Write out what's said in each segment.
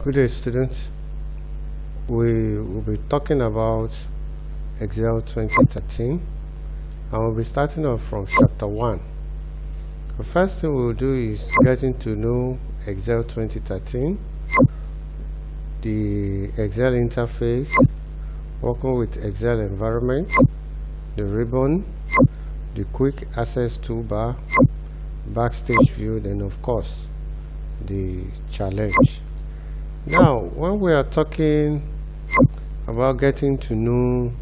Good day, students. We will be talking about Excel 2013 and we'll be starting off from chapter 1. The first thing we'll do is getting to know Excel 2013, the Excel interface, working with Excel environment, the ribbon, the quick access toolbar, Backstage View, then of course the challenge. Now, when we are talking about getting to know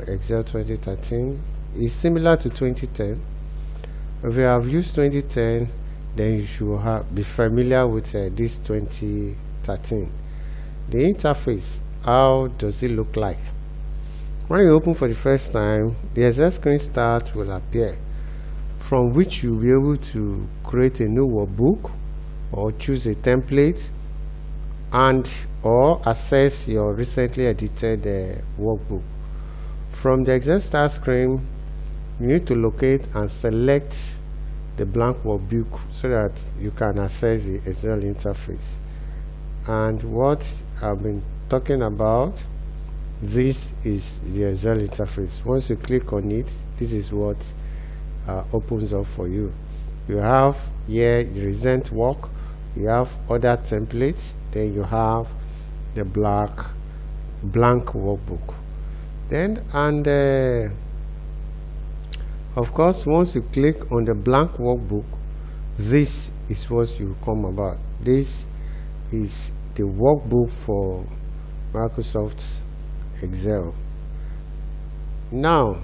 Excel 2013, it's similar to 2010. If you have used 2010, then you should be familiar with this 2013. The interface, how does it look like? When you open for the first time, the Excel screen start will appear, from which you'll be able to create a new workbook or choose a template and or access your recently edited workbook. From the Excel start screen, you need to locate and select the blank workbook so that you can access the Excel interface. And what I've been talking about, this is the Excel interface. Once you click on it, this is what opens up for you. You have here the recent work, you have other templates, then you have the blank workbook. Then of course, once you click on the blank workbook, this is what you come about. This is the workbook for Microsoft Excel. Now,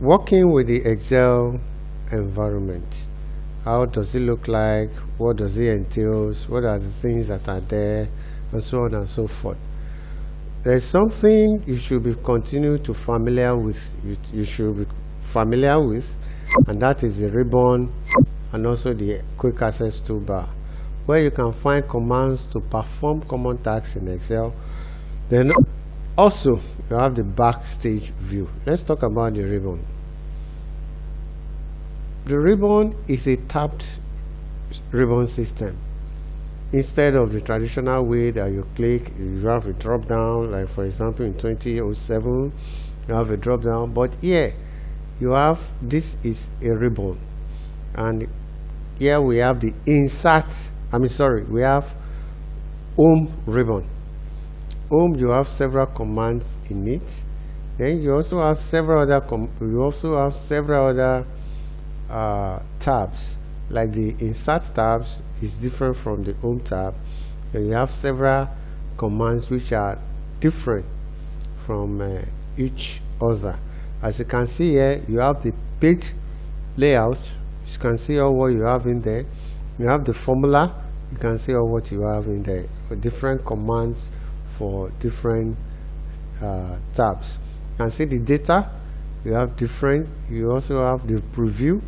working with the Excel environment, how does it look like, what does it entail, what are the things that are there, and so on and so forth. There's something you should be continue to familiar with, and that is the ribbon and also the quick access toolbar, where you can find commands to perform common tasks in Excel. Then also you have the Backstage View. Let's talk about the ribbon. The ribbon is a tabbed ribbon system. Instead of the traditional way that you click, you have a drop down, like for example in 2007 you have a drop down, but here you have, this is a ribbon, and here we have the we have home ribbon. Home, you have several commands in it. Then you also have several other tabs, like the insert tabs is different from the home tab. And you have several commands which are different from each other. As you can see here, you have the page layout. You can see all what you have in there. You have the formula. You can see all what you have in there. Different commands for different tabs. You can see the data. You have different. You also have the preview.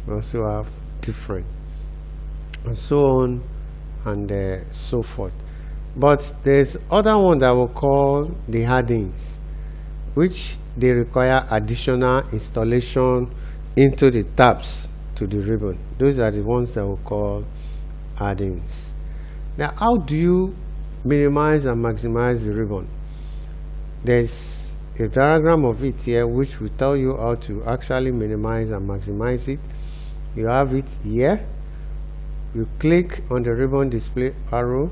You also have different, and so on and so forth. But there's other one that we'll call the add-ins, which they require additional installation into the tabs to the ribbon. Those are the ones that we'll call add-ins. Now, how do you minimize and maximize the ribbon? There's a diagram of it here which will tell you how to actually minimize and maximize it. You have it here. You click on the ribbon display arrow,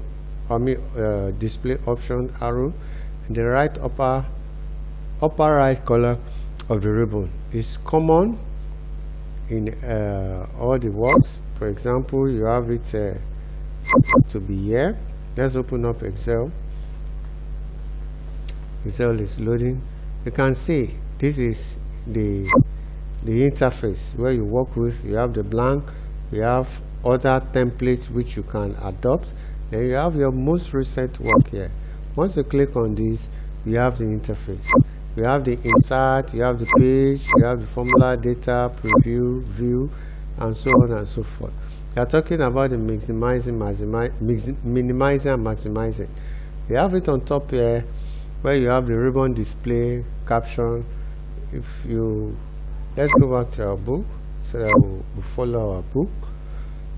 display option arrow, in the right upper right corner of the ribbon. It's common in all the works. For example, you have it to be here. Let's open up Excel. Excel is loading. You can see this is the interface where you work with. You have the blank, you have other templates which you can adopt, then you have your most recent work here. Once you click on this, you have the interface. You have the insert, you have the page, you have the formula, data, preview, view, and so on and so forth. We are talking about the minimizing and maximizing. You have it on top here where you have the ribbon display caption. If you, let's go back to our book. so that we'll follow our book.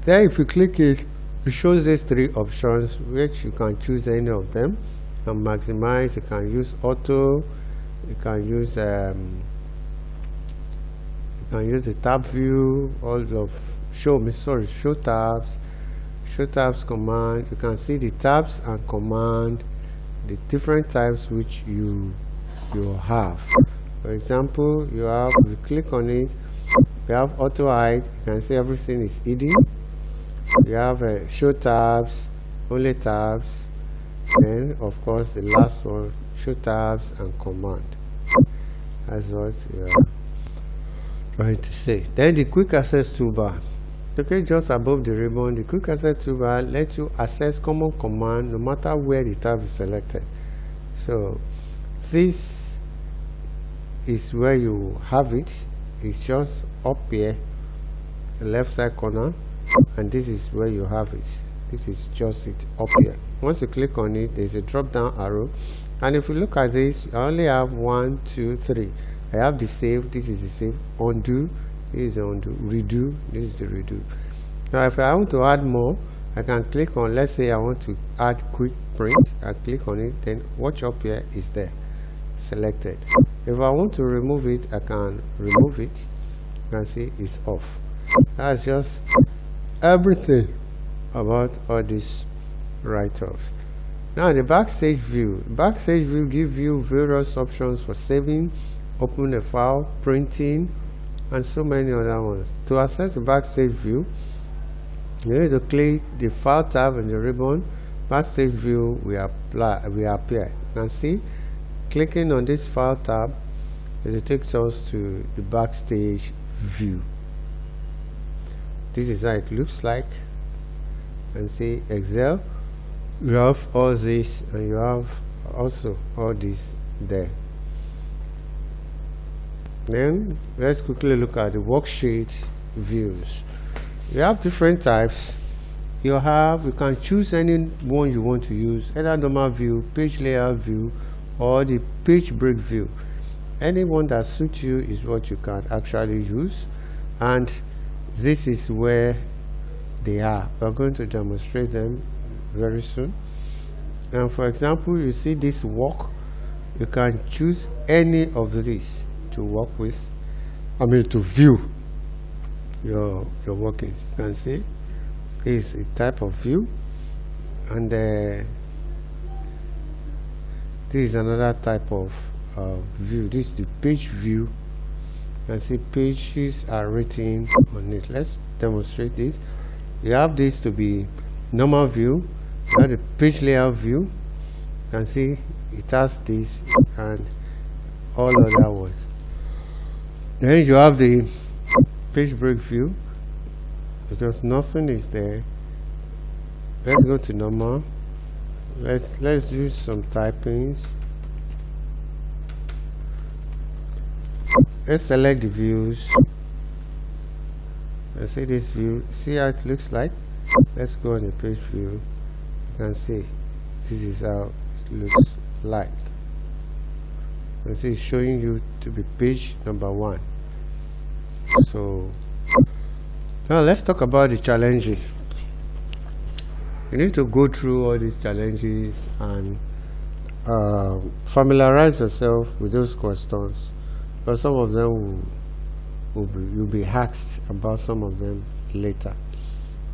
Then if you click it, it shows these three options, which you can choose any of them. You can maximize, you can use auto, you can use the tab view, all of show tabs command. You can see the tabs and command, the different types which you have. For example, you click on it, you have auto hide, you can see everything is hidden. You have show tabs, only tabs, and of course the last one, show tabs and command. That's what you are trying to say. Then the quick access toolbar. Okay, just above the ribbon, the quick access toolbar lets you access common command no matter where the tab is selected. So this is where you have it. It's just up here, the left side corner, and this is where you have it. This is just it up here. Once you click on it, there's a drop down arrow, and if you look at this, I only have 1, 2, 3. I have the save, this is the save, undo, this is the undo, redo, this is the redo. Now if I want to add more, I can click on, let's say I want to add quick print, I click on it, then watch up here is there, selected. If I want to remove it, I can remove it. You can see it's off. That's just everything about all these write-offs. Now the Backstage View. Backstage View gives you various options for saving, open a file, printing, and so many other ones. To access the Backstage View, you need to click the File tab in the ribbon. Backstage View will appear. You can see, clicking on this File tab, it takes us to the Backstage View. This is how it looks like. You can see Excel. You have all this, and you have also all this there. Then let's quickly look at the worksheet views. You have different types. You can choose any one you want to use, either normal view, page layout view, or the page break view. Any one that suits you is what you can actually use, and this is where they are. We're going to demonstrate them very soon. And for example, you see this work, you can choose any of these to work with, to view your workings. You can see this is a type of view, and this is another type of view. This is the page view. You can see pages are written on it. Let's demonstrate this. You have this to be normal view. You have the page layout view. You can see it has this and all other ones. Then you have the page break view, because nothing is there. Let's go to normal. Let's do some typings. Let's select the views. Let's see this view. See how it looks like. Let's go on the page view. You can see this is how it looks like. You can see it's showing you to be page number 1. So now let's talk about the challenges. You need to go through all these challenges and familiarize yourself with those questions, because some of them you'll be asked about some of them later.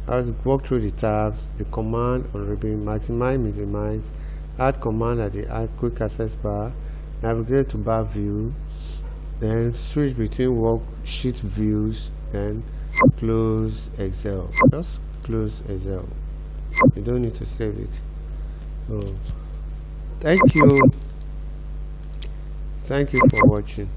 I'll walk through the tabs, the command on ribbon, maximize, minimize, add command at the add quick access bar, navigate to bar view, then switch between worksheet views, then close Excel. Just close Excel. You don't need to save it. So thank you for watching.